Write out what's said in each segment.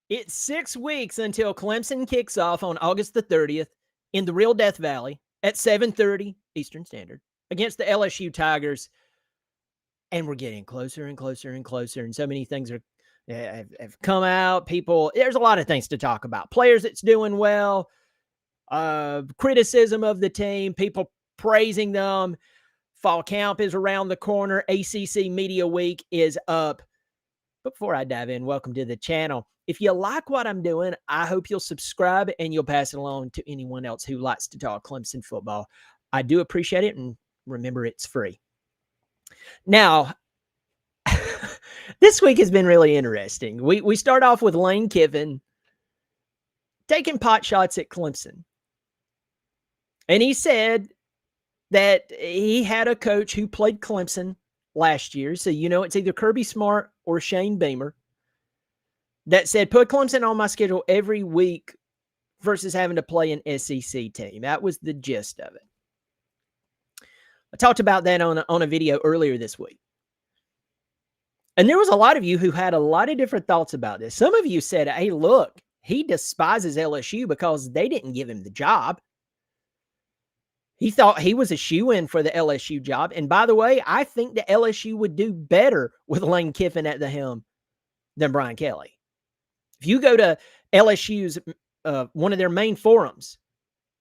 It's 6 weeks until Clemson kicks off on August the 30th in the real Death Valley at 7:30 Eastern Standard against the LSU Tigers. And we're getting closer and closer and closer. And so many things have come out. There's a lot of things to talk about. Players that's doing well, criticism of the team, people praising them. Fall camp is around the corner. ACC Media Week is up. But before I dive in, welcome to the channel. If you like what I'm doing, I hope you'll subscribe and you'll pass it along to anyone else who likes to talk Clemson football. I do appreciate it, and remember, it's free. Now, this week has been really interesting. We start off with Lane Kiffin taking pot shots at Clemson. And he said that he had a coach who played Clemson last year. So, it's either Kirby Smart or Shane Beamer that said, put Clemson on my schedule every week versus having to play an SEC team. That was the gist of it. I talked about that on a video earlier this week. And there was a lot of you who had a lot of different thoughts about this. Some of you said, hey, look, he despises LSU because they didn't give him the job. He thought he was a shoo-in for the LSU job. And by the way, I think the LSU would do better with Lane Kiffin at the helm than Brian Kelly. If you go to LSU's, one of their main forums,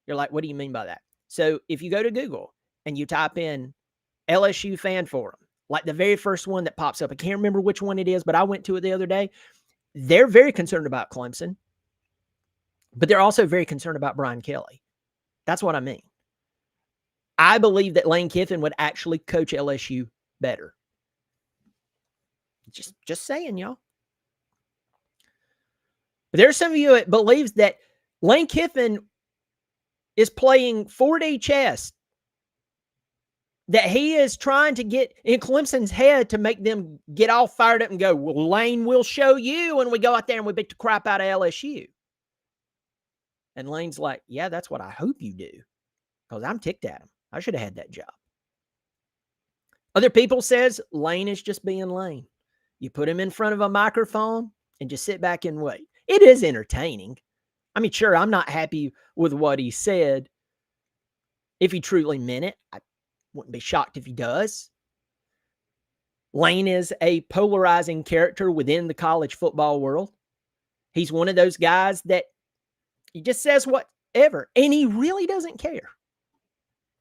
you're like, what do you mean by that? So if you go to Google and you type in LSU fan forum, like the very first one that pops up, I can't remember which one it is, but I went to it the other day. They're very concerned about Clemson, but they're also very concerned about Brian Kelly. That's what I mean. I believe that Lane Kiffin would actually coach LSU better. Just saying, y'all. But there's some of you that believes that Lane Kiffin is playing 4D chess, that he is trying to get in Clemson's head to make them get all fired up and go, well, Lane will show you when we go out there and we beat the crap out of LSU. And Lane's like, yeah, that's what I hope you do, because I'm ticked at him. I should have had that job. Other people says Lane is just being Lane. You put him in front of a microphone and just sit back and wait. It is entertaining. I mean, sure, I'm not happy with what he said. If he truly meant it, I wouldn't be shocked if he does. Lane is a polarizing character within the college football world. He's one of those guys that he just says whatever, and he really doesn't care.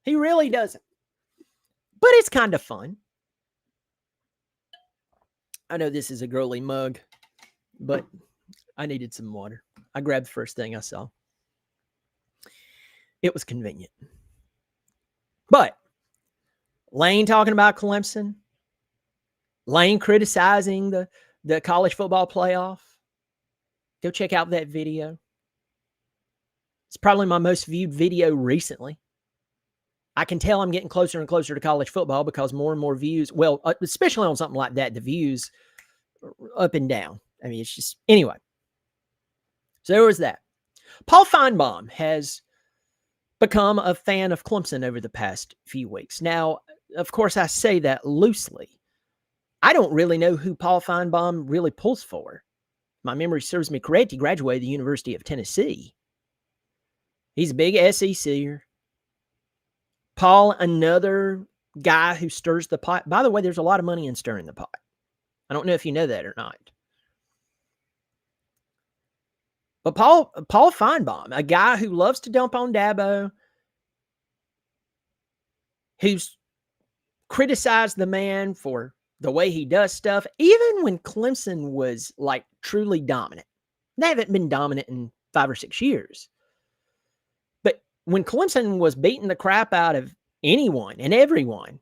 He really doesn't. But it's kind of fun. I know this is a girly mug, but I needed some water. I grabbed the first thing I saw. It was convenient. But Lane talking about Clemson, Lane criticizing the college football playoff. Go check out that video. It's probably my most viewed video recently. I can tell I'm getting closer and closer to college football because more and more views, well, especially on something like that, the views are up and down. I mean, it's just, anyway. So there was that. Paul Finebaum has become a fan of Clemson over the past few weeks. Now, of course, I say that loosely. I don't really know who Paul Finebaum really pulls for. My memory serves me correct. He graduated the University of Tennessee. He's a big SECer. Paul, another guy who stirs the pot. By the way, there's a lot of money in stirring the pot. I don't know if you know that or not. But Paul Finebaum, a guy who loves to dump on Dabo, who's criticized the man for the way he does stuff, even when Clemson was like truly dominant. They haven't been dominant in 5 or 6 years. But when Clemson was beating the crap out of anyone and everyone,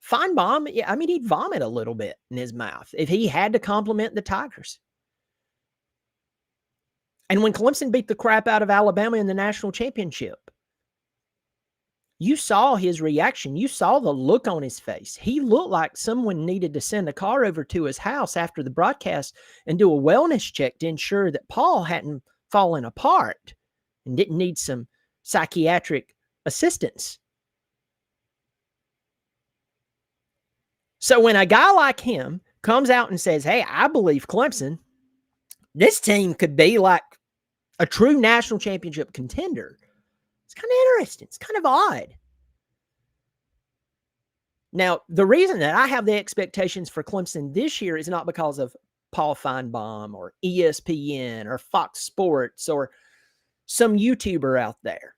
Finebaum, I mean, he'd vomit a little bit in his mouth if he had to compliment the Tigers. And when Clemson beat the crap out of Alabama in the national championship, you saw his reaction. You saw the look on his face. He looked like someone needed to send a car over to his house after the broadcast and do a wellness check to ensure that Paul hadn't fallen apart and didn't need some psychiatric assistance. So when a guy like him comes out and says, hey, I believe Clemson This team could be like a true national championship contender. It's kind of interesting. It's kind of odd. Now, the reason that I have the expectations for Clemson this year is not because of Paul Finebaum or ESPN or Fox Sports or some YouTuber out there.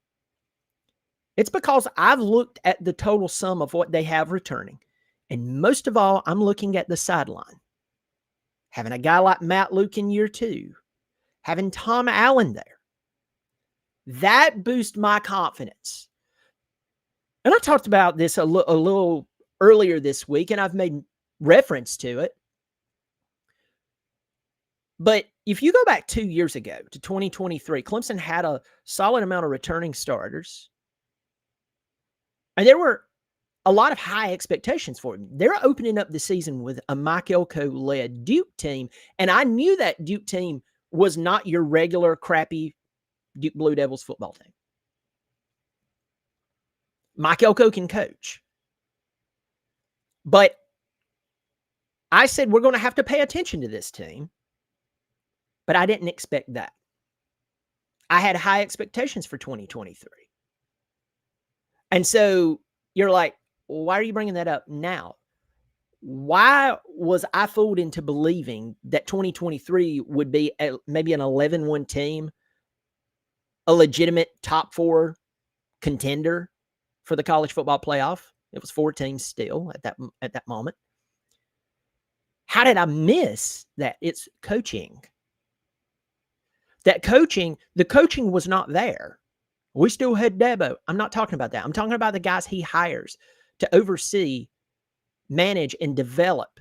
It's because I've looked at the total sum of what they have returning. And most of all, I'm looking at the sideline. Having a guy like Matt Luke in year 2, having Tom Allen there, that boosts my confidence. And I talked about this a little earlier this week, and I've made reference to it. But if you go back 2 years ago to 2023, Clemson had a solid amount of returning starters. And there were a lot of high expectations for him. They're opening up the season with a Mike Elko-led Duke team. And I knew that Duke team was not your regular crappy Duke Blue Devils football team. Mike Elko can coach. But I said we're going to have to pay attention to this team. But I didn't expect that. I had high expectations for 2023. And so you're like, why are you bringing that up now? Why was I fooled into believing that 2023 would be maybe an 11-1 team, a legitimate top 4 contender for the college football playoff? It was 4 teams still at that moment. How did I miss that? It's coaching. The coaching was not there. We still had Dabo. I'm not talking about that. I'm talking about the guys he hires to oversee, manage, and develop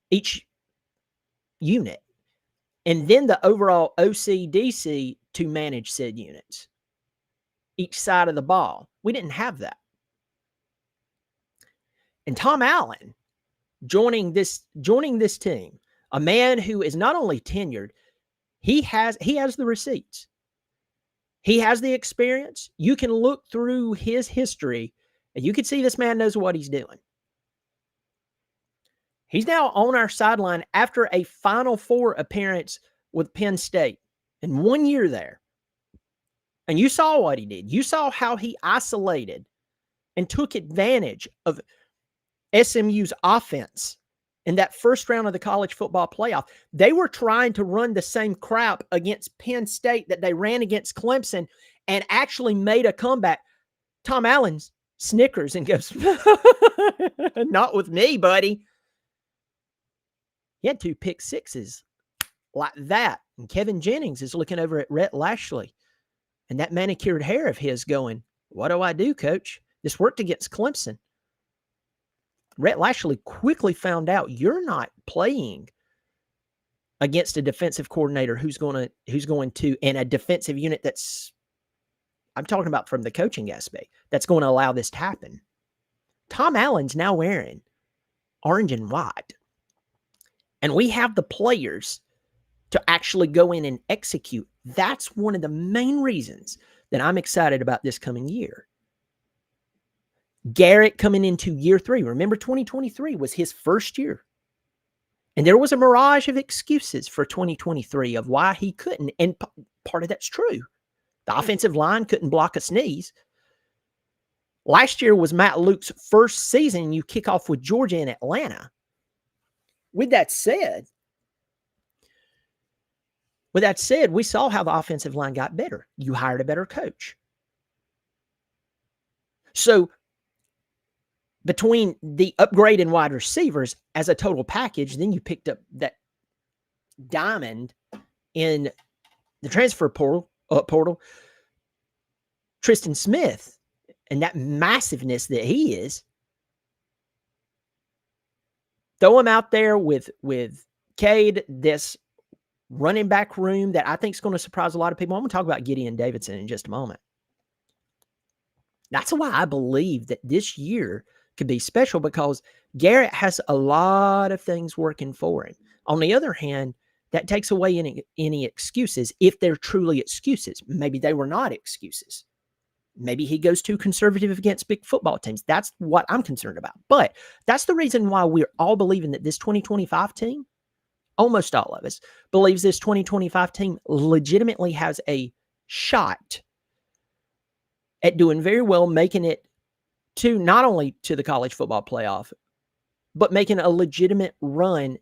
each unit. And then the overall OC-DC to manage said units. Each side of the ball. We didn't have that. And Tom Allen joining this team, a man who is not only tenured, he has the receipts. He has the experience. You can look through his history and you can see this man knows what he's doing. He's now on our sideline after a Final Four appearance with Penn State in 1 year there. And you saw what he did. You saw how he isolated and took advantage of SMU's offense in that first round of the college football playoff. They were trying to run the same crap against Penn State that they ran against Clemson and actually made a comeback. Tom Allen snickers and goes, not with me, buddy. He had 2 pick sixes like that. And Kevin Jennings is looking over at Rhett Lashley and that manicured hair of his going, what do I do, coach? This worked against Clemson. Rhett Lashley quickly found out you're not playing against a defensive coordinator who's going to, and a defensive unit that's, I'm talking about from the coaching aspect, that's going to allow this to happen. Tom Allen's now wearing orange and white. And we have the players to actually go in and execute. That's one of the main reasons that I'm excited about this coming year. Garrett coming into year 3. Remember, 2023 was his first year. And there was a mirage of excuses for 2023 of why he couldn't. And part of that's true. The offensive line couldn't block a sneeze. Last year was Matt Luke's first season. You kick off with Georgia and Atlanta. With that said, we saw how the offensive line got better. You hired a better coach. So between the upgrade in wide receivers as a total package, then you picked up that diamond in the transfer portal, Tristan Smith, and that massiveness that he is. Throw him out there with Cade, this running back room that I think is going to surprise a lot of people. I'm going to talk about Gideon Davidson in just a moment. That's why I believe that this year could be special, because Garrett has a lot of things working for him. On the other hand, that takes away any excuses, if they're truly excuses. Maybe they were not excuses. Maybe he goes too conservative against big football teams. That's what I'm concerned about. But that's the reason why we're all believing that this 2025 team almost all of us, believes this 2025 team legitimately has a shot at doing very well, making it to not only to the college football playoff, but making a legitimate run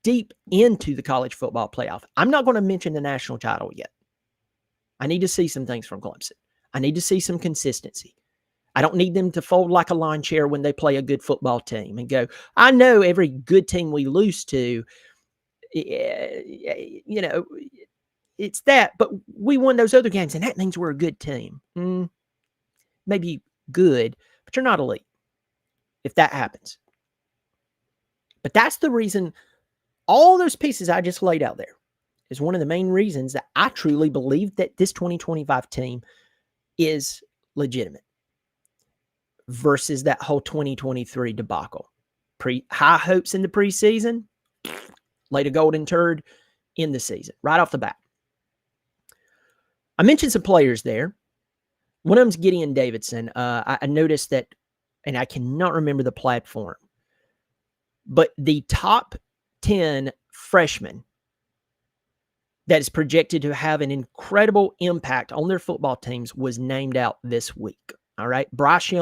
deep into the college football playoff. I'm not going to mention the national title yet. I need to see some things from Clemson. I need to see some consistency. I don't need them to fold like a lawn chair when they play a good football team and go, I know every good team we lose to, you know, it's that, but we won those other games, and that means we're a good team. Maybe good, but you're not elite if that happens. But that's the reason all those pieces I just laid out there is one of the main reasons that I truly believe that this 2025 team is legitimate versus that whole 2023 debacle. High hopes in the preseason, laid a golden turd in the season, right off the bat. I mentioned some players there. One of them's Gideon Davidson. I noticed that, and I cannot remember the platform, but the top 10 freshmen that is projected to have an incredible impact on their football teams was named out this week. All right. Bryce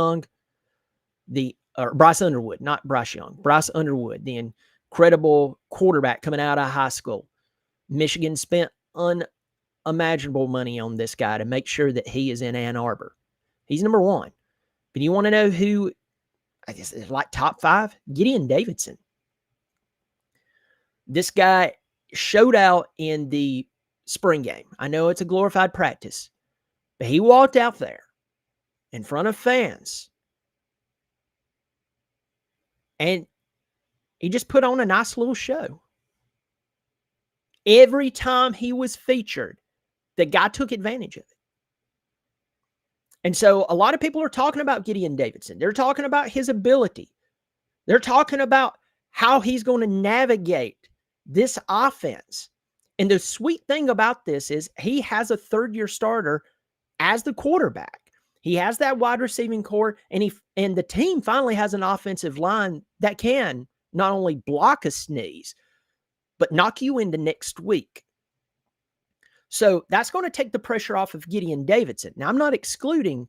Underwood, not Bryce Young, Bryce Underwood, the incredible quarterback coming out of high school. Michigan spent unimaginable money on this guy to make sure that he is in Ann Arbor. He's number one. But you want to know who, I guess, is like top 5? Gideon Davidson. This guy showed out in the spring game. I know it's a glorified practice, but he walked out there in front of fans and he just put on a nice little show. Every time he was featured, the guy took advantage of it. And so a lot of people are talking about Gideon Davidson. They're talking about his ability. They're talking about how he's going to navigate this offense. And the sweet thing about this is he has a third-year starter as the quarterback. He has that wide receiving core, and the team finally has an offensive line that can not only block a sneeze, but knock you into next week. So that's going to take the pressure off of Gideon Davidson. Now, I'm not excluding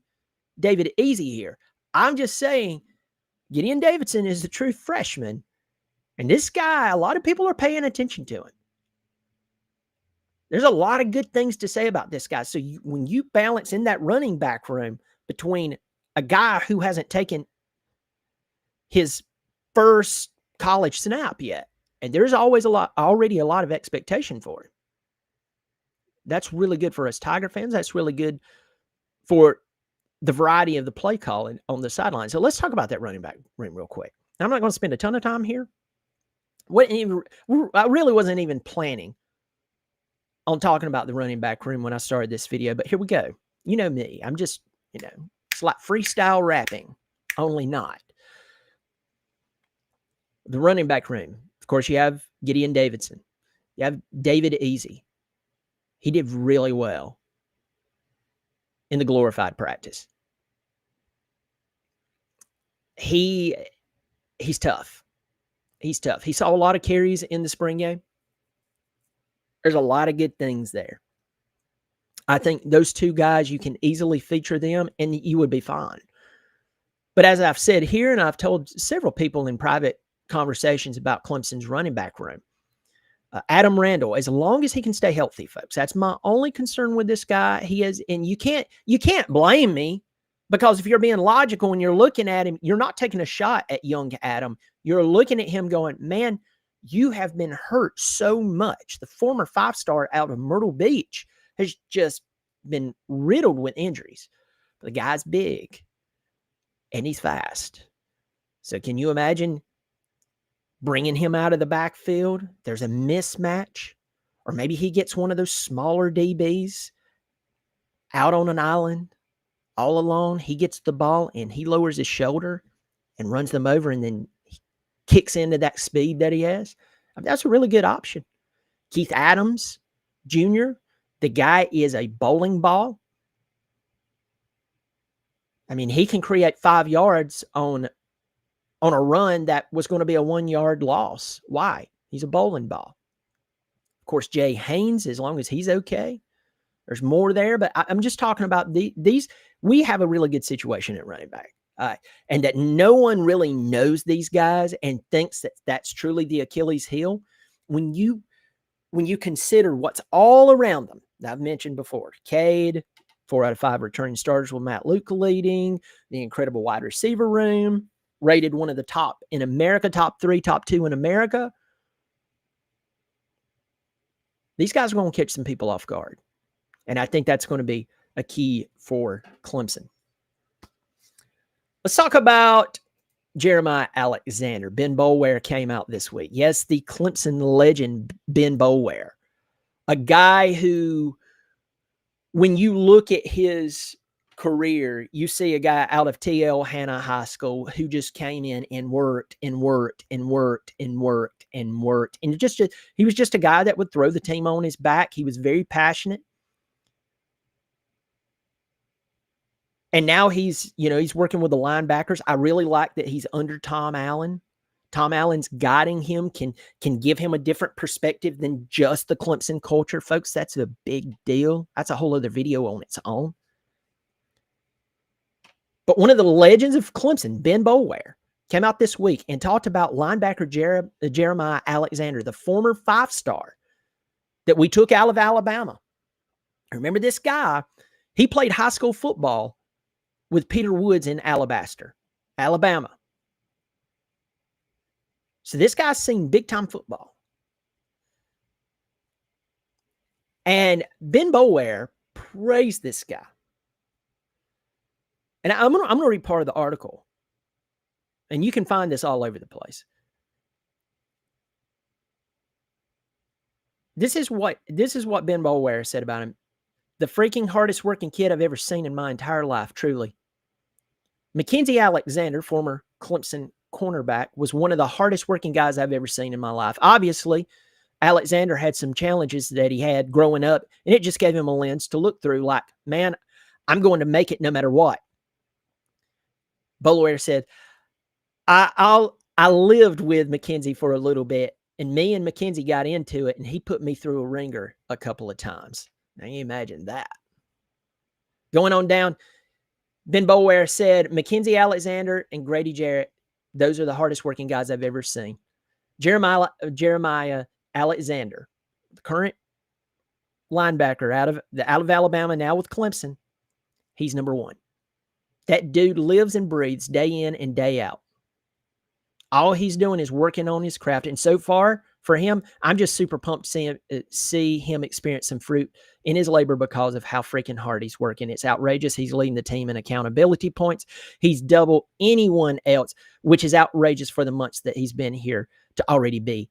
David Easy here. I'm just saying Gideon Davidson is the true freshman. And this guy, a lot of people are paying attention to him. There's a lot of good things to say about this guy. So when you balance in that running back room between a guy who hasn't taken his first college snap yet, and there's already a lot of expectation for him. That's really good for us Tiger fans. That's really good for the variety of the play calling on the sideline. So let's talk about that running back room real quick. I'm not going to spend a ton of time here. I really wasn't even planning on talking about the running back room when I started this video, but here we go. You know me. I'm just, it's like freestyle rapping, only not. The running back room. Of course, you have Gideon Davidson. You have David Easy. He did really well in the glorified practice. He's tough. He's tough. He saw a lot of carries in the spring game. There's a lot of good things there. I think those two guys, you can easily feature them and you would be fine. But as I've said here, and I've told several people in private conversations about Clemson's running back room, Adam Randall, as long as he can stay healthy, folks, that's my only concern with this guy. He is, and you can't blame me, because if you're being logical and you're looking at him, you're not taking a shot at young Adam. You're looking at him going, man, you have been hurt so much. The former 5-star out of Myrtle Beach has just been riddled with injuries. But the guy's big and he's fast. So can you imagine bringing him out of the backfield? There's a mismatch, or maybe he gets one of those smaller DBs out on an island all alone. He gets the ball and he lowers his shoulder and runs them over and then he kicks into that speed that he has. I mean, that's a really good option. Keith Adams Jr., the guy is a bowling ball. I mean, he can create 5 yards on a run that was going to be a 1-yard loss. Why? He's a bowling ball. course, Jay Haynes, as long as he's okay. There's more there, but I'm just talking about these. We have a really good situation at running back, and that no one really knows these guys and thinks that that's truly the Achilles heel. When you consider what's all around them, that I've mentioned before, Cade, 4 out of 5 returning starters with Matt Luka leading, the incredible wide receiver room, rated one of the top in America, top 3, top 2 in America. These guys are going to catch some people off guard. And I think that's going to be a key for Clemson. Let's talk about Jeremiah Alexander. Ben Boulware came out this week. Yes, the Clemson legend, Ben Boulware. A guy who, when you look at his career, you see a guy out of T.L. Hanna High School who just came in and worked and worked and worked and worked and worked. And he was just a guy that would throw the team on his back. He was very passionate. And now he's working with the linebackers. I really like that he's under Tom Allen. Tom Allen's guiding him, can give him a different perspective than just the Clemson culture. Folks, that's a big deal. That's a whole other video on its own. But one of the legends of Clemson, Ben Boulware, came out this week and talked about linebacker Jeremiah Alexander, the former 5-star that we took out of Alabama. Remember this guy? He played high school football with Peter Woods in Alabaster, Alabama. So this guy's seen big-time football. And Ben Boulware praised this guy. And I'm gonna read part of the article. And you can find this all over the place. This is what Ben Boulware said about him. The freaking hardest working kid I've ever seen in my entire life, truly. Mackenzie Alexander, former Clemson cornerback, was one of the hardest working guys I've ever seen in my life. Obviously, Alexander had some challenges that he had growing up, and it just gave him a lens to look through like, man, I'm going to make it no matter what. Boulware said, I lived with Mackenzie for a little bit, and me and Mackenzie got into it, and he put me through a ringer a couple of times. Now you imagine that. Going on down, Ben Boulware said, Mackenzie Alexander and Grady Jarrett, those are the hardest working guys I've ever seen. Jeremiah Alexander, the current linebacker out of Alabama, now with Clemson, he's number 1. That dude lives and breathes day in and day out. All he's doing is working on his craft. And so far, for him, I'm just super pumped to see him experience some fruit in his labor because of how freaking hard he's working. It's outrageous. He's leading the team in accountability points. He's double anyone else, which is outrageous for the months that he's been here to already be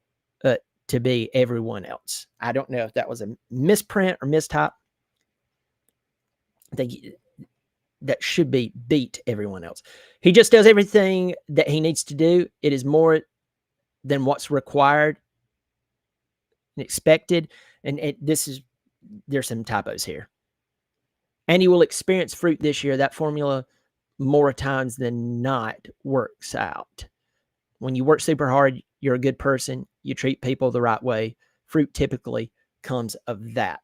everyone else. I don't know if that was a misprint or mistype. I think that should be beat everyone else. He just does everything that he needs to do. It is more than what's required and expected. And there's some typos here. And he will experience fruit this year. That formula more times than not works out. When you work super hard, you're a good person. You treat people the right way. Fruit typically comes of that.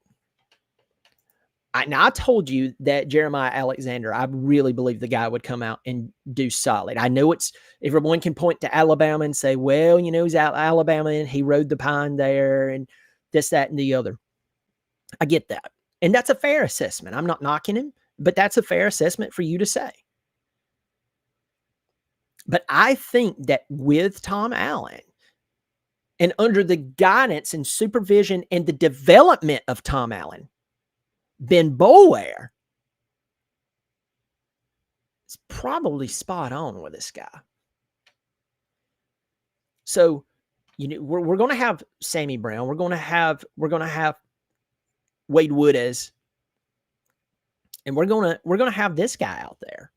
I told you that Jeremiah Alexander, I really believe the guy would come out and do solid. I know everyone can point to Alabama and say, well, he's out Alabama and he rode the pine there and this, that, and the other. I get that. And that's a fair assessment. I'm not knocking him, but that's a fair assessment for you to say. But I think that with Tom Allen and under the guidance and supervision and the development of Tom Allen, Ben Boulware is probably spot on with this guy. So, we're going to have Sammy Brown. We're going to have Wade Woodez, and we're going to have this guy out there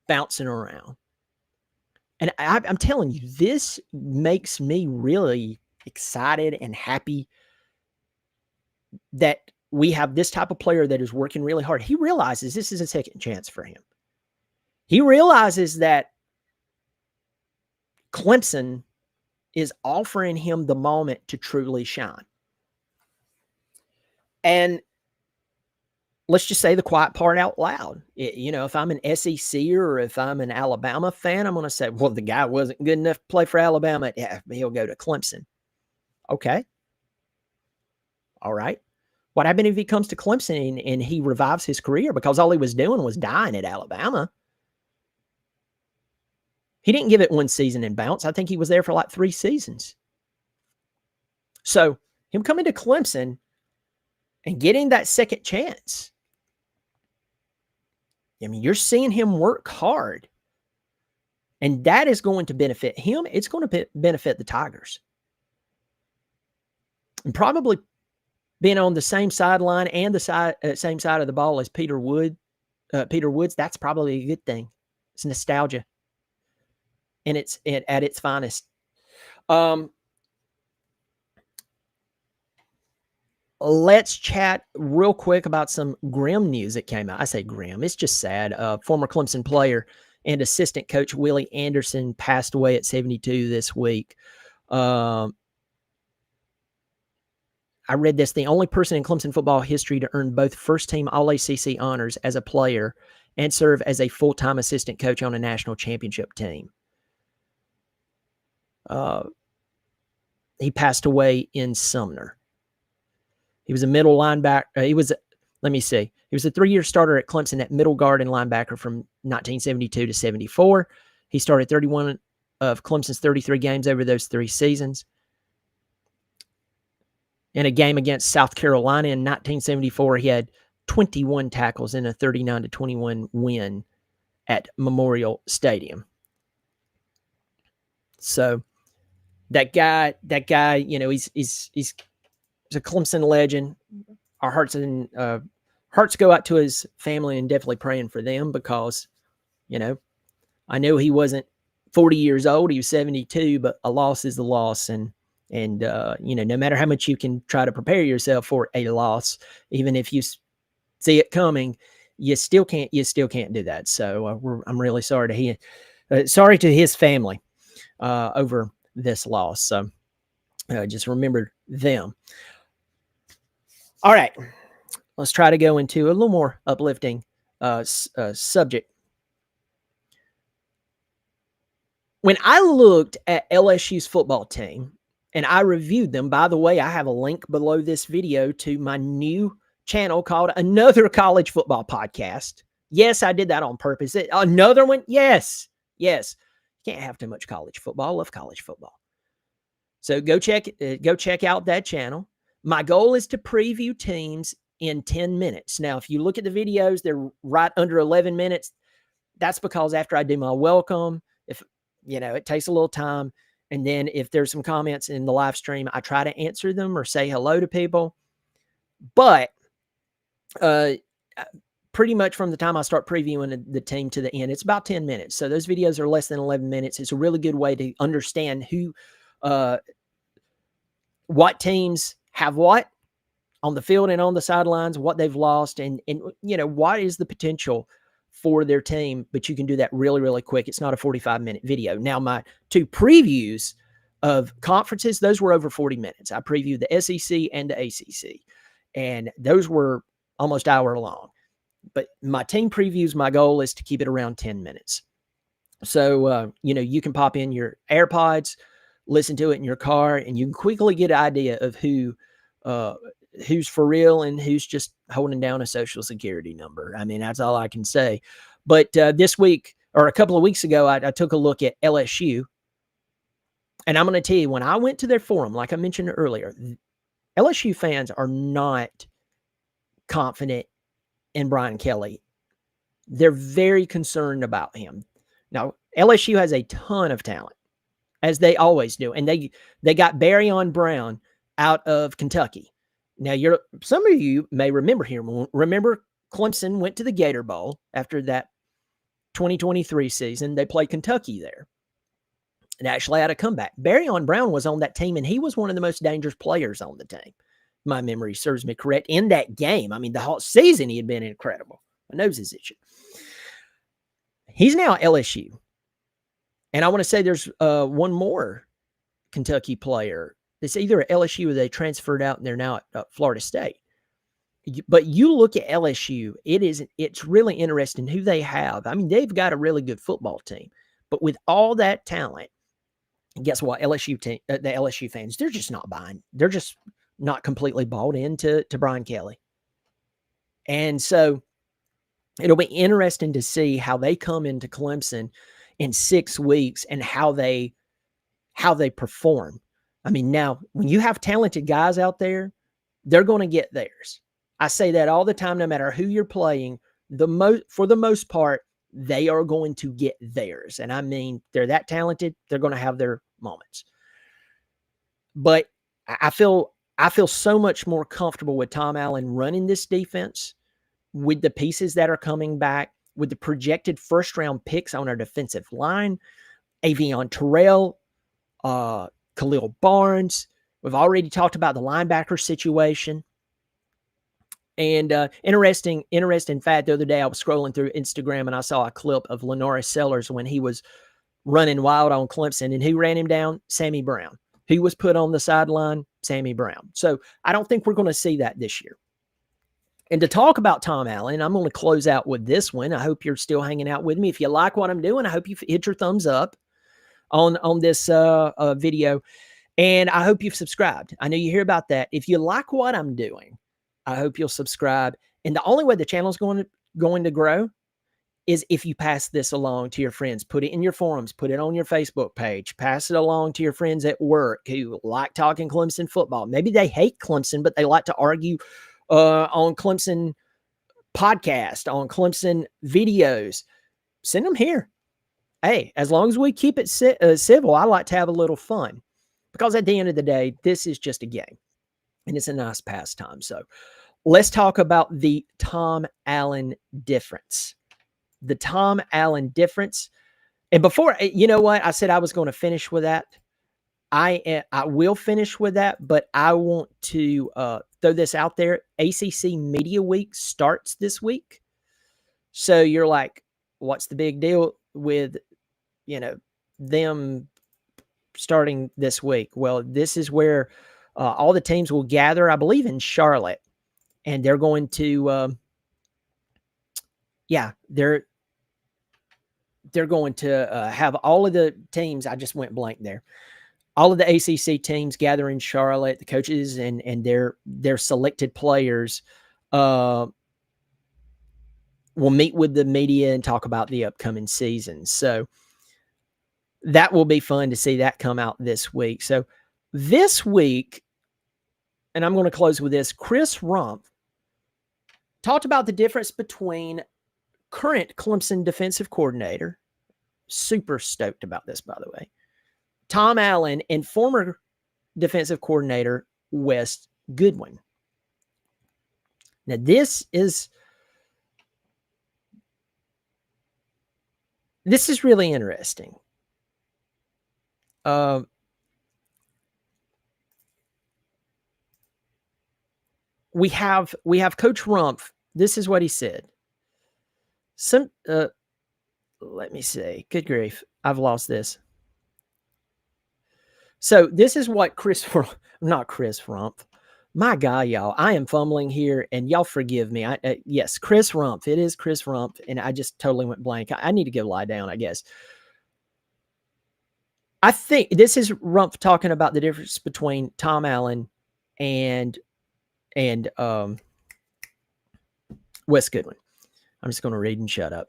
bouncing around. And I'm telling you, this makes me really excited and happy that we have this type of player that is working really hard. He realizes this is a second chance for him. He realizes that Clemson is offering him the moment to truly shine. And let's just say the quiet part out loud. If I'm an SEC or if I'm an Alabama fan, I'm going to say, well, the guy wasn't good enough to play for Alabama. Yeah, he'll go to Clemson. Okay. All right. What happened if he comes to Clemson and he revives his career because all he was doing was dying at Alabama? He didn't give it one season and bounce. I think he was there for like 3 seasons. So him coming to Clemson and getting that second chance, I mean, you're seeing him work hard. And that is going to benefit him. It's going to benefit the Tigers. And probably being on the same sideline and the same side of the ball as Peter Woods, that's probably a good thing. It's nostalgia. And it's at its finest. Let's chat real quick about some grim news that came out. I say grim. It's just sad. Former Clemson player and assistant coach Willie Anderson passed away at 72 this week. I read this. The only person in Clemson football history to earn both first-team All-ACC honors as a player and serve as a full-time assistant coach on a national championship team. He passed away in Sumner. He was a middle linebacker. He was a 3-year starter at Clemson at middle guard and linebacker from 1972 to 74. He started 31 of Clemson's 33 games over those 3 seasons. In a game against South Carolina in 1974, he had 21 tackles in a 39-21 win at Memorial Stadium. So that guy, he's a Clemson legend. Our hearts go out to his family and definitely praying for them because, I know he wasn't 40 years old. He was 72, but a loss is a loss. And no matter how much you can try to prepare yourself for a loss, even if you see it coming, you still can't do that. So I'm really sorry to his family over this loss. So just remember them. All right, let's try to go into a little more uplifting subject. When I looked at LSU's football team and I reviewed them, by the way, I have a link below this video to my new channel called Another College Football Podcast. Yes, I did that on purpose. Another one? Yes. Can't have too much college football. I love college football. So go check out that channel. My goal is to preview teams in 10 minutes. Now, if you look at the videos, they're right under 11 minutes. That's because after I do my welcome, it takes a little time. And then if there's some comments in the live stream, I try to answer them or say hello to people. But pretty much from the time I start previewing the team to the end, it's about 10 minutes. So those videos are less than 11 minutes. It's a really good way to understand what teams have what on the field and on the sidelines, what they've lost, and what is the potential for their team. But you can do that really, really quick. It's not a 45-minute video. Now, my 2 previews of conferences, those were over 40 minutes. I previewed the SEC and the ACC, and those were almost hour long. But my team previews, my goal is to keep it around 10 minutes. So, you can pop in your AirPods, listen to it in your car, and you can quickly get an idea of who's for real and who's just holding down a social security number. I mean, that's all I can say. But this week, or a couple of weeks ago, I took a look at LSU. And I'm going to tell you, when I went to their forum, like I mentioned earlier, LSU fans are not confident in Brian Kelly. They're very concerned about him. Now, LSU has a ton of talent, as they always do. And they got Barryon Brown out of Kentucky. Now, some of you may remember him. Remember, Clemson went to the Gator Bowl after that 2023 season. They played Kentucky there and actually had a comeback. Barryon Brown was on that team, and he was one of the most dangerous players on the team. My memory serves me correct in that game. I mean, the whole season he had been incredible. My nose is itching. He's now at LSU. And I want to say there's one more Kentucky player. It's either at LSU or they transferred out and they're now at Florida State. But you look at LSU, it's really interesting who they have. I mean, they've got a really good football team, but with all that talent, guess what? The LSU fans, they're just not buying. They're just not completely bought into Brian Kelly. And so it'll be interesting to see how they come into Clemson in 6 weeks and how they perform. I mean, now when you have talented guys out there, they're going to get theirs. I say that all the time, no matter who you're playing, for the most part, they are going to get theirs. And I mean, they're that talented, they're going to have their moments. But I feel so much more comfortable with Tom Allen running this defense, with the pieces that are coming back, with the projected first-round picks on our defensive line, Avion Terrell, Khalil Barnes. We've already talked about the linebacker situation. And interesting fact, the other day I was scrolling through Instagram and I saw a clip of Lenora Sellers when he was running wild on Clemson. And who ran him down? Sammy Brown. Who was put on the sideline? Sammy Brown. So I don't think we're going to see that this year. And to talk about Tom Allen, I'm going to close out with this one. I hope you're still hanging out with me. If you like what I'm doing, I hope you hit your thumbs up on this video. And I hope you've subscribed. I know you hear about that. If you like what I'm doing, I hope you'll subscribe. And the only way the channel is going to grow is if you pass this along to your friends. Put it in your forums. Put it on your Facebook page. Pass it along to your friends at work who like talking Clemson football. Maybe they hate Clemson, but they like to argue on Clemson podcast, on Clemson videos. Send them here. Hey, as long as we keep it civil, I like to have a little fun. Because at the end of the day, this is just a game. And it's a nice pastime. So let's talk about the Tom Allen difference. The Tom Allen difference. And before, you know what? I said I was going to finish with that. I will finish with that, but I want to throw this out there. ACC Media Week starts this week. So you're like, what's the big deal with, them starting this week? Well, this is where all the teams will gather, I believe, in Charlotte, and they're going to, they're going to have all of the teams. I just went blank there. All of the ACC teams gather in Charlotte. The coaches and their selected players will meet with the media and talk about the upcoming season. So that will be fun to see that come out this week. So this week, and I'm going to close with this, Chris Rumpf talked about the difference between current Clemson defensive coordinator, super stoked about this, by the way, Tom Allen, and former defensive coordinator Wes Goodwin. Now, this is really interesting. We have Coach Rumpf. This is what he said. Let me see. Good grief. I've lost this. So this is what not Chris Rumpf. My guy, y'all. I am fumbling here, and y'all forgive me. Yes, Chris Rumpf. It is Chris Rumpf, and I just totally went blank. I need to go lie down, I guess. I think this is Rumpf talking about the difference between Tom Allen and Wes Goodwin. I'm just going to read and shut up.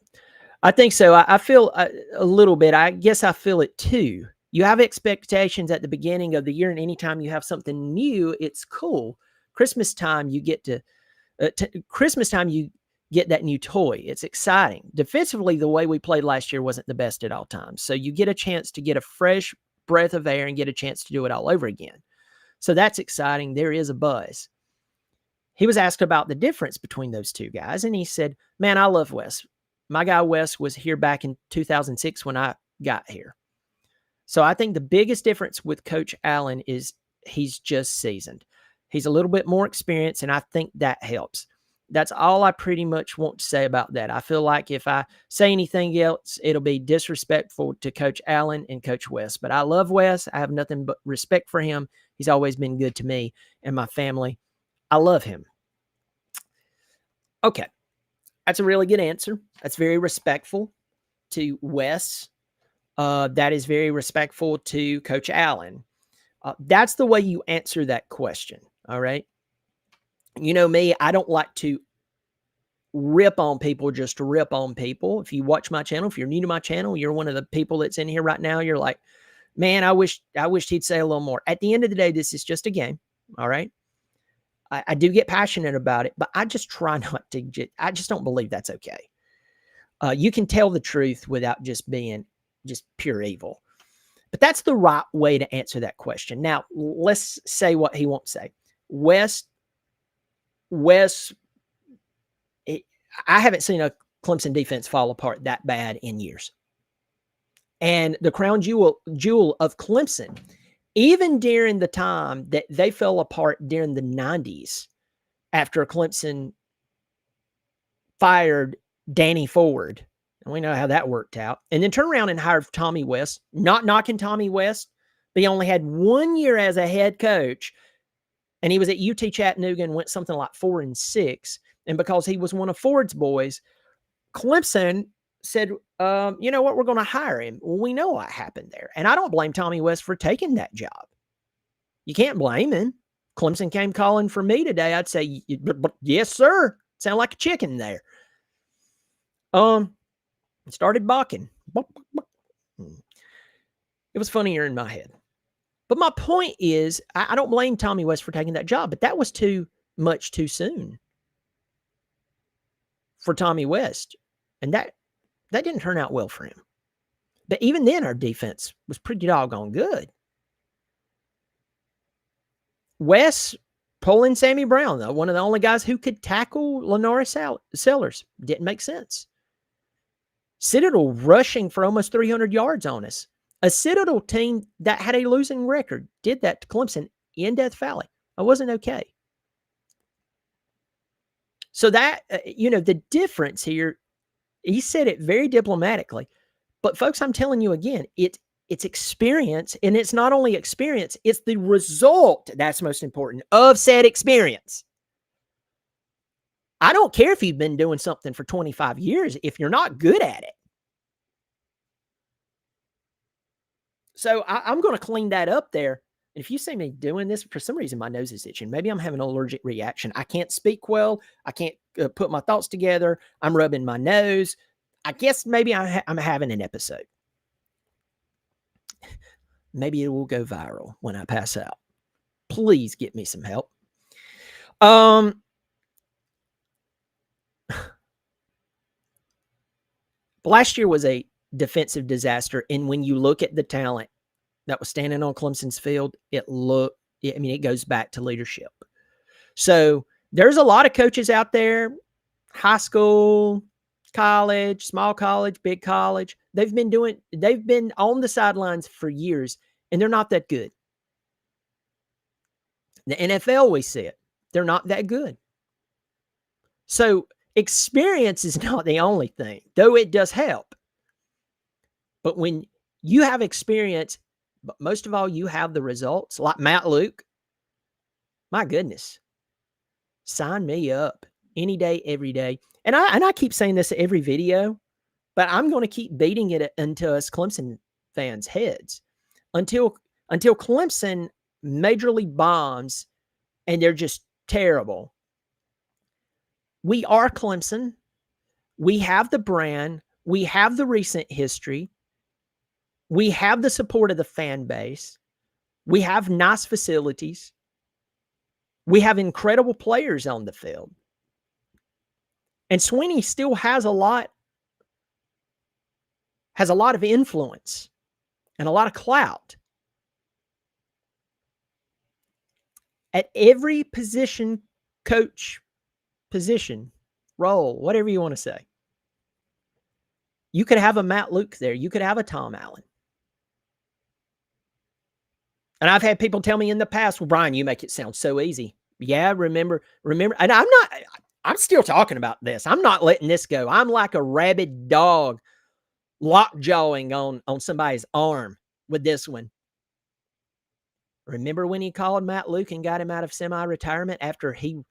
I think so. I feel a little bit. I guess I feel it too. You have expectations at the beginning of the year, and anytime you have something new, it's cool. Christmas time, you get Christmas time, you get that new toy. It's exciting. Defensively, the way we played last year wasn't the best at all times. So you get a chance to get a fresh breath of air and get a chance to do it all over again. So that's exciting. There is a buzz. He was asked about the difference between those two guys, and he said, man, I love Wes. My guy Wes was here back in 2006 when I got here. So I think the biggest difference with Coach Allen is he's just seasoned. He's a little bit more experienced, and I think that helps. That's all I pretty much want to say about that. I feel like if I say anything else, it'll be disrespectful to Coach Allen and Coach Wes. But I love Wes. I have nothing but respect for him. He's always been good to me and my family. I love him. Okay. That's a really good answer. That's very respectful to Wes. That is very respectful to Coach Allen. That's the way you answer that question. All right. You know me, I don't like to rip on people just to rip on people. If you watch my channel, if you're new to my channel, you're one of the people that's in here right now. You're like, man, I wish he'd say a little more. At the end of the day, this is just a game. All right. I do get passionate about it, but I just try not to. I just don't believe that's okay. You can tell the truth without just being just pure evil. But that's the right way to answer that question. Now, let's say what he won't say. Wes, I haven't seen a Clemson defense fall apart that bad in years. And the crown jewel of Clemson, even during the time that they fell apart during the 90s, after Clemson fired Danny Ford, and we know how that worked out, and then turned around and hired Tommy West, not knocking Tommy West, but he only had 1 year as a head coach, and he was at UT Chattanooga and went something like 4-6. And because he was one of Ford's boys, Clemson said, you know what, we're going to hire him. Well, we know what happened there. And I don't blame Tommy West for taking that job. You can't blame him. Clemson came calling for me today. I'd say, yes, sir. Sound like a chicken there. Started barking. It was funnier in my head. But my point is, I don't blame Tommy West for taking that job, but that was too much too soon for Tommy West. And that didn't turn out well for him. But even then, our defense was pretty doggone good. Wes pulling Sammy Brown, though, one of the only guys who could tackle Lenora Sellers, didn't make sense. Citadel rushing for almost 300 yards on us. A Citadel team that had a losing record did that to Clemson in Death Valley. I wasn't okay. So that, the difference here, he said it very diplomatically. But folks, I'm telling you again, it's experience, and it's not only experience, it's the result that's most important of said experience. I don't care if you've been doing something for 25 years if you're not good at it. So I'm going to clean that up there. And if you see me doing this, for some reason my nose is itching. Maybe I'm having an allergic reaction. I can't speak well. I can't put my thoughts together. I'm rubbing my nose. I guess maybe I'm having an episode. Maybe it will go viral when I pass out. Please get me some help. Last year was a defensive disaster. And when you look at the talent that was standing on Clemson's field, it goes back to leadership. So there's a lot of coaches out there, high school, college, small college, big college. They've been on the sidelines for years, and they're not that good. The NFL, we see it. They're not that good. So experience is not the only thing, though it does help. But when you have experience, but most of all, you have the results, like Matt Luke, my goodness, sign me up any day, every day. And I keep saying this every video, but I'm going to keep beating it into us Clemson fans' heads until Clemson majorly bombs and they're just terrible. We are Clemson. We have the brand. We have the recent history. We have the support of the fan base. We have nice facilities. We have incredible players on the field. And Sweeney still has a lot of influence and a lot of clout. At every position, coach, position, role, whatever you want to say. You could have a Matt Luke there. You could have a Tom Allen. And I've had people tell me in the past, well, Brian, you make it sound so easy. Yeah, remember. And I'm still talking about this. I'm not letting this go. I'm like a rabid dog lockjawing on somebody's arm with this one. Remember when he called Matt Luke and got him out of semi-retirement after he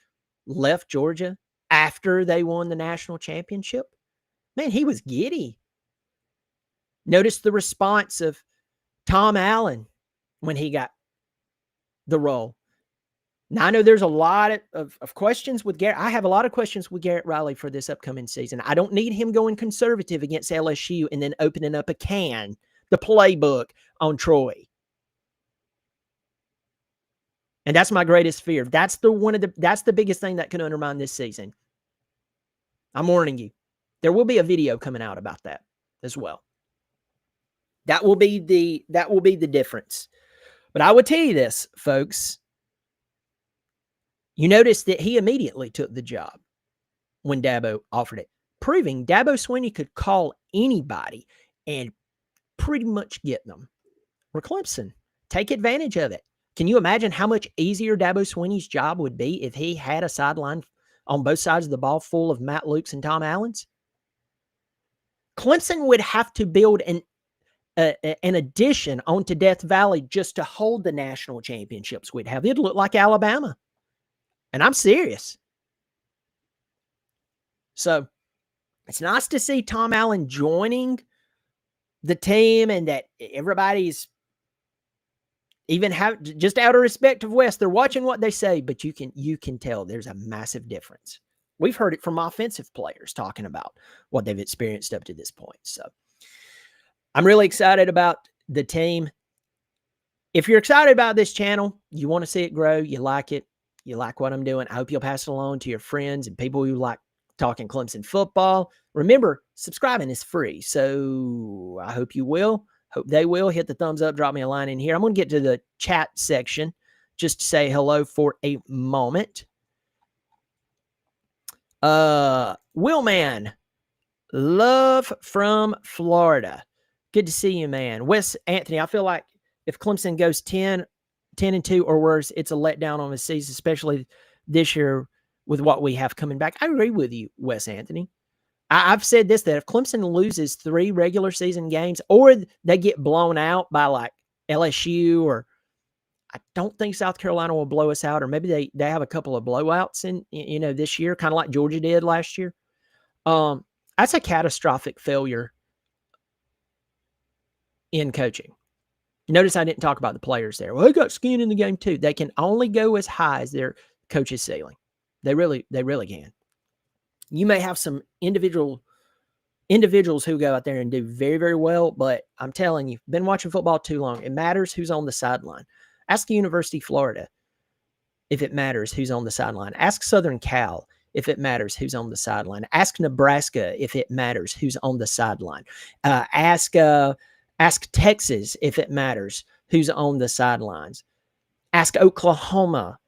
left Georgia after they won the national championship. Man, he was giddy. Notice the response of Tom Allen when he got the role. Now, I know there's a lot of questions with Garrett. I have a lot of questions with Garrett Riley for this upcoming season. I don't need him going conservative against LSU and then opening up the playbook on Troy. And that's my greatest fear. That's the biggest thing that can undermine this season. I'm warning you. There will be a video coming out about that as well. That will be the difference. But I would tell you this, folks. You notice that he immediately took the job when Dabo offered it, proving Dabo Swinney could call anybody and pretty much get them. We're Clemson. Take advantage of it. Can you imagine how much easier Dabo Swinney's job would be if he had a sideline on both sides of the ball full of Matt Lukes and Tom Allens? Clemson would have to build an addition onto Death Valley just to hold the national championships we'd have. It'd look like Alabama. And I'm serious. So it's nice to see Tom Allen joining the team and that everybody's even just out of respect of West, they're watching what they say, but you can tell there's a massive difference. We've heard it from offensive players talking about what they've experienced up to this point. So I'm really excited about the team. If you're excited about this channel, you want to see it grow, you like it, you like what I'm doing, I hope you'll pass it along to your friends and people who like talking Clemson football. Remember, subscribing is free, so I hope you will. Hope they will. Hit the thumbs up, drop me a line in here. I'm going to get to the chat section just to say hello for a moment. Willman, love from Florida. Good to see you, man. Wes Anthony, I feel like if Clemson goes 10-2 or worse, it's a letdown on the season, especially this year with what we have coming back. I agree with you, Wes Anthony. I've said this, that if Clemson loses 3 regular season games or they get blown out by like LSU, or I don't think South Carolina will blow us out, or maybe they have a couple of blowouts in this year, kind of like Georgia did last year. That's a catastrophic failure in coaching. Notice I didn't talk about the players there. Well, they got skin in the game too. They can only go as high as their coach's ceiling. They really can. You may have some individuals who go out there and do very, very well, but I'm telling you, been watching football too long. It matters who's on the sideline. Ask University of Florida if it matters who's on the sideline. Ask Southern Cal if it matters who's on the sideline. Ask Nebraska if it matters who's on the sideline. Ask Texas if it matters who's on the sidelines. Ask Oklahoma.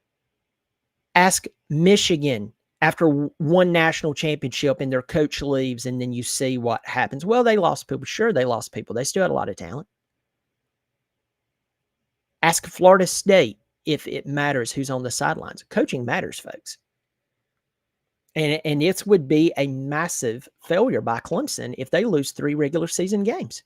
Ask Michigan after one national championship and their coach leaves, and then you see what happens. Well, they lost people. Sure, they lost people. They still had a lot of talent. Ask Florida State if it matters who's on the sidelines. Coaching matters, folks. And it would be a massive failure by Clemson if they lose 3 regular season games.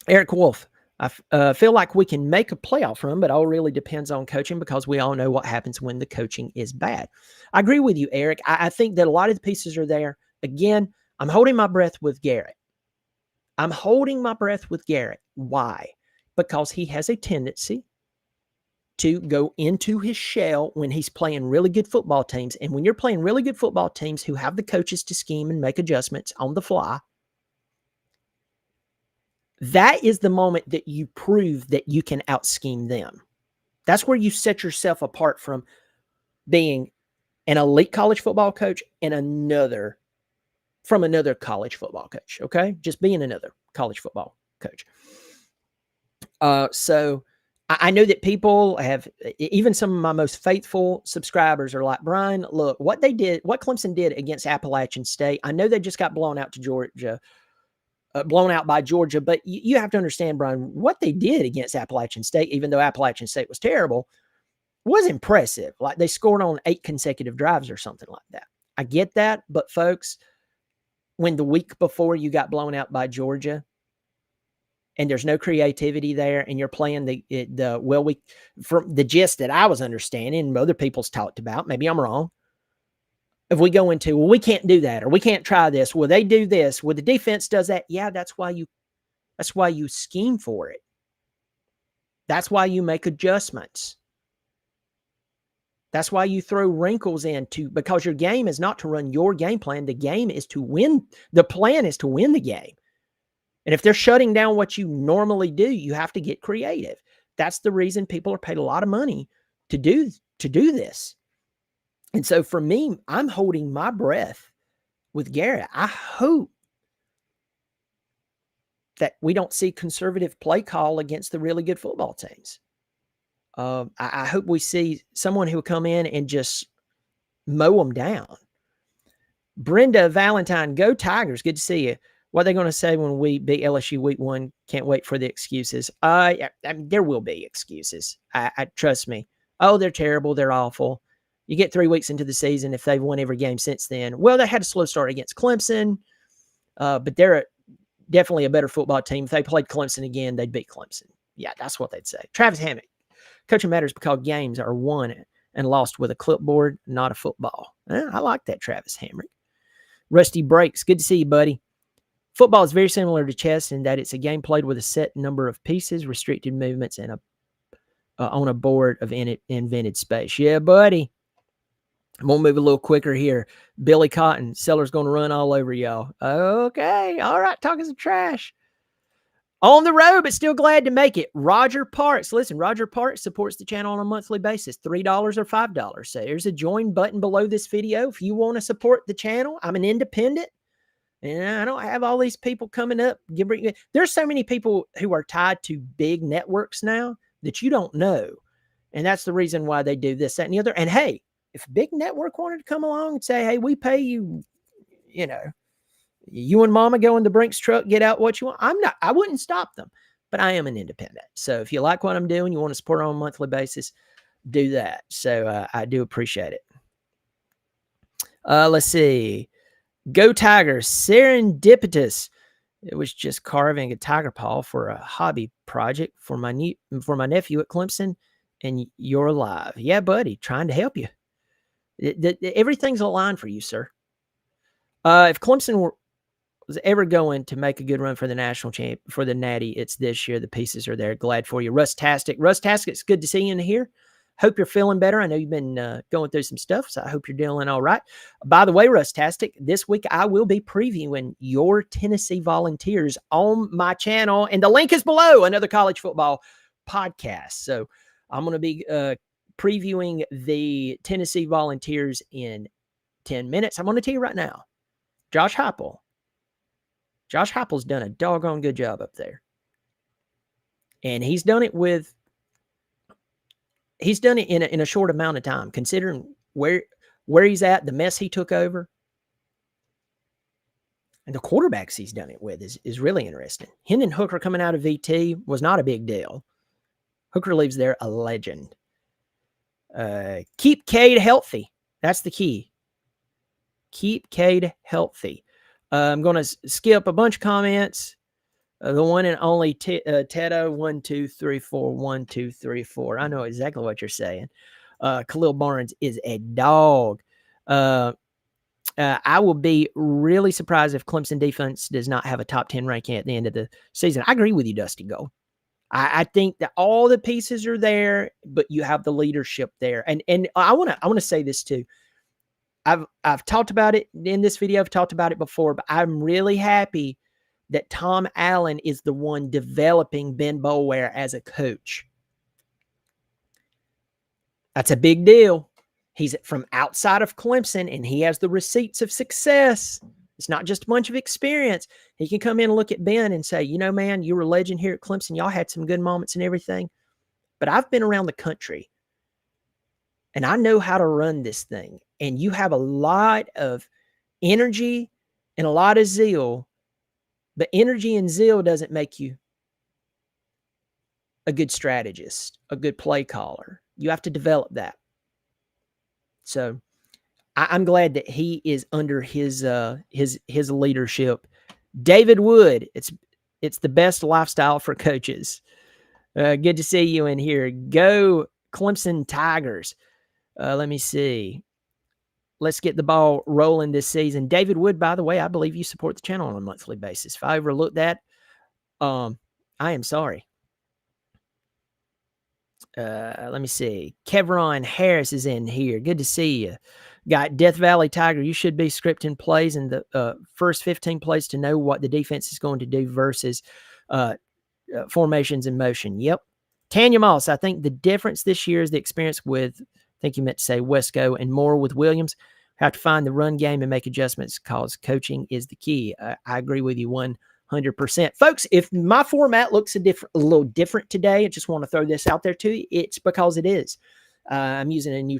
Eric Wolf, I feel like we can make a playoff run, but all really depends on coaching because we all know what happens when the coaching is bad. I agree with you, Eric. I think that a lot of the pieces are there. Again, I'm holding my breath with Garrett. Why? Because he has a tendency to go into his shell when he's playing really good football teams. And when you're playing really good football teams who have the coaches to scheme and make adjustments on the fly, that is the moment that you prove that you can out-scheme them. That's where you set yourself apart from being an elite college football coach and another college football coach, okay? Just being another college football coach. So I know that people have, even some of my most faithful subscribers are like, Brian, look, what Clemson did against Appalachian State, I know they just got blown out by Georgia, but you have to understand, Brian, what they did against Appalachian State, even though Appalachian State was terrible, was impressive. Like they scored on 8 consecutive drives or something like that. I get that, but folks, when the week before you got blown out by Georgia, and there's no creativity there, and you're playing from the gist that I was understanding and other people's talked about, maybe I'm wrong. If we go into, well, we can't do that, or we can't try this, well, they do this, well, the defense does that. Yeah, that's why you scheme for it. That's why you make adjustments. That's why you throw wrinkles because your game is not to run your game plan. The game is to win. The plan is to win the game. And if they're shutting down what you normally do, you have to get creative. That's the reason people are paid a lot of money to do this. And so for me, I'm holding my breath with Garrett. I hope that we don't see conservative play call against the really good football teams. I hope we see someone who will come in and just mow them down. Brenda Valentine, go Tigers. Good to see you. What are they going to say when we beat LSU week 1? Can't wait for the excuses. I mean, there will be excuses. I trust me. Oh, they're terrible. They're awful. You get 3 weeks into the season, if they've won every game since then. Well, they had a slow start against Clemson, but they're definitely a better football team. If they played Clemson again, they'd beat Clemson. Yeah, that's what they'd say. Travis Hammock, coaching matters because games are won and lost with a clipboard, not a football. I like that, Travis Hammock. Rusty Breaks, good to see you, buddy. Football is very similar to chess in that it's a game played with a set number of pieces, restricted movements, and on a board of invented space. Yeah, buddy. I'm going to move a little quicker here. Billy Cotton, seller's going to run all over y'all. Okay. All right. Talking some trash. On the road, but still glad to make it. Roger Parks. Listen, Roger Parks supports the channel on a monthly basis, $3 or $5. So there's a join button below this video. If you want to support the channel, I'm an independent. And I don't have all these people coming up. There's so many people who are tied to big networks now that you don't know. And that's the reason why they do this, that, and the other. And hey, if a big network wanted to come along and say, hey, we pay you, you and mama go in the Brinks truck, get out what you want. I wouldn't stop them, but I am an independent. So if you like what I'm doing, you want to support on a monthly basis, do that. So I do appreciate it. Let's see. Go Tigers. Serendipitous. It was just carving a tiger paw for a hobby project for my nephew at Clemson, and you're alive. Yeah, buddy, trying to help you. Everything's aligned for you, sir. If Clemson was ever going to make a good run for the national champ, for the Natty, it's this year. The pieces are there. Glad for you. Rustastic, it's good to see you in here. Hope you're feeling better. I know you've been going through some stuff, so I hope you're doing all right. By the way, Rustastic, this week I will be previewing your Tennessee Volunteers on my channel, and the link is below, another college football podcast. So I'm going to be previewing the Tennessee Volunteers in 10 minutes. I'm going to tell you right now, Josh Heupel's done a doggone good job up there. And he's done it in a short amount of time, considering where he's at, the mess he took over. And the quarterbacks he's done it with is really interesting. Hendon Hooker coming out of VT was not a big deal. Hooker leaves there a legend. Keep Cade healthy. That's the key. Keep Cade healthy. I'm going to skip a bunch of comments. The one and only Tedo 1 2 3 4 1 2 3 4. I know exactly what you're saying. Khalil Barnes is a dog. I will be really surprised if Clemson defense does not have a top 10 ranking at the end of the season. I agree with you, Dusty Gold. I think that all the pieces are there, but you have the leadership there. And I want to say this too. I've talked about it in this video. I've talked about it before, but I'm really happy that Tom Allen is the one developing Ben Boulware as a coach. That's a big deal. He's from outside of Clemson, and he has the receipts of success. It's not just a bunch of experience. He can come in and look at Ben and say, man, you were a legend here at Clemson. Y'all had some good moments and everything. But I've been around the country, and I know how to run this thing. And you have a lot of energy and a lot of zeal. But energy and zeal doesn't make you a good strategist, a good play caller. You have to develop that. So I'm glad that he is under his leadership. David Wood, it's It's the best lifestyle for coaches. Good to see you in here. Go Clemson Tigers. Let me see. Let's get the ball rolling this season. David Wood, by the way, I believe you support the channel on a monthly basis. If I overlooked that, I am sorry. Let me see. Kevron Harris is in here. Good to see you. Got Death Valley Tiger. You should be scripting plays in the first 15 plays to know what the defense is going to do versus formations in motion. Yep. Tanya Moss, I think the difference this year is the experience with, I think you meant to say Wesco, and more with Williams. Have to find the run game and make adjustments because coaching is the key. I agree with you 100%. Folks, if my format looks a little different today, I just want to throw this out there to you. It's because it is. I'm using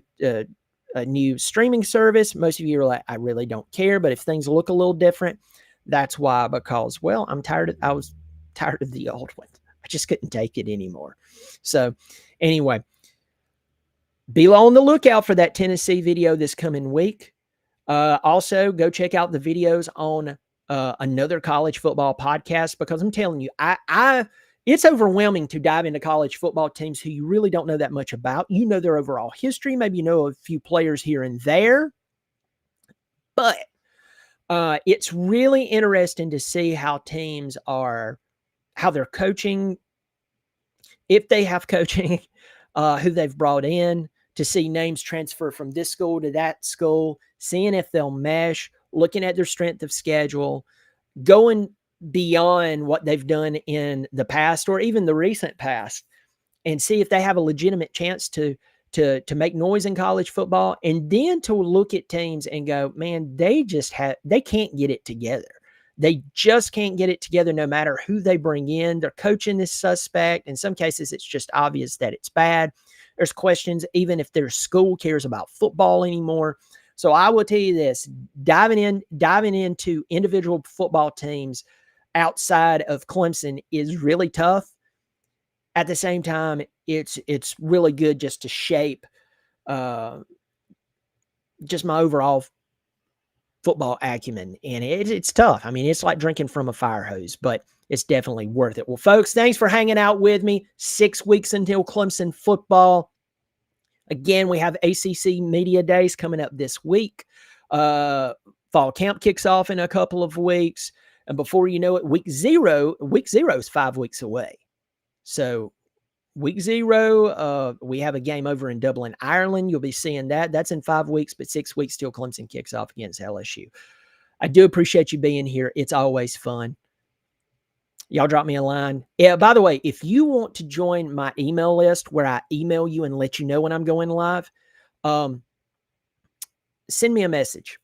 a new streaming service. Most of you are like, I really don't care. But if things look a little different, that's why. Because, well, I was tired of the old one. I just couldn't take it anymore. So anyway, be on the lookout for that Tennessee video this coming week. Also, go check out the videos on another college football podcast, because I'm telling you, it's overwhelming to dive into college football teams who you really don't know that much about. You know their overall history. Maybe you know a few players here and there. But it's really interesting to see how teams are, how they're coaching, if they have coaching, who they've brought in, to see names transfer from this school to that school, seeing if they'll mesh, looking at their strength of schedule, going beyond what they've done in the past or even the recent past, and see if they have a legitimate chance to make noise in college football, and then to look at teams and go, man, they can't get it together. They just can't get it together no matter who they bring in. Their coaching is suspect. In some cases, it's just obvious that it's bad. There's questions even if their school cares about football anymore. So I will tell you this, diving into individual football teams outside of Clemson is really tough. At the same time, it's really good just to shape just my overall football acumen. And it's tough. I mean, it's like drinking from a fire hose, but it's definitely worth it. Well, folks, thanks for hanging out with me. 6 weeks until Clemson football. Again, we have ACC Media Days coming up this week. Fall camp kicks off in a couple of weeks. And before you know it, week zero is 5 weeks away. So week 0, we have a game over in Dublin, Ireland. You'll be seeing that. That's in 5 weeks, but 6 weeks till Clemson kicks off against LSU. I do appreciate you being here. It's always fun. Y'all drop me a line. Yeah, by the way, if you want to join my email list where I email you and let you know when I'm going live, send me a message.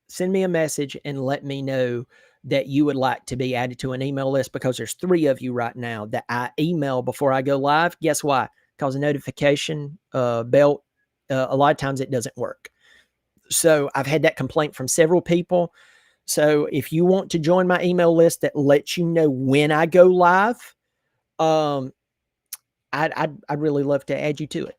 Send me a message and let me know that you would like to be added to an email list, because there's 3 of you right now that I email before I go live. Guess why? Because the notification bell, a lot of times it doesn't work. So I've had that complaint from several people. So if you want to join my email list that lets you know when I go live, I'd really love to add you to it.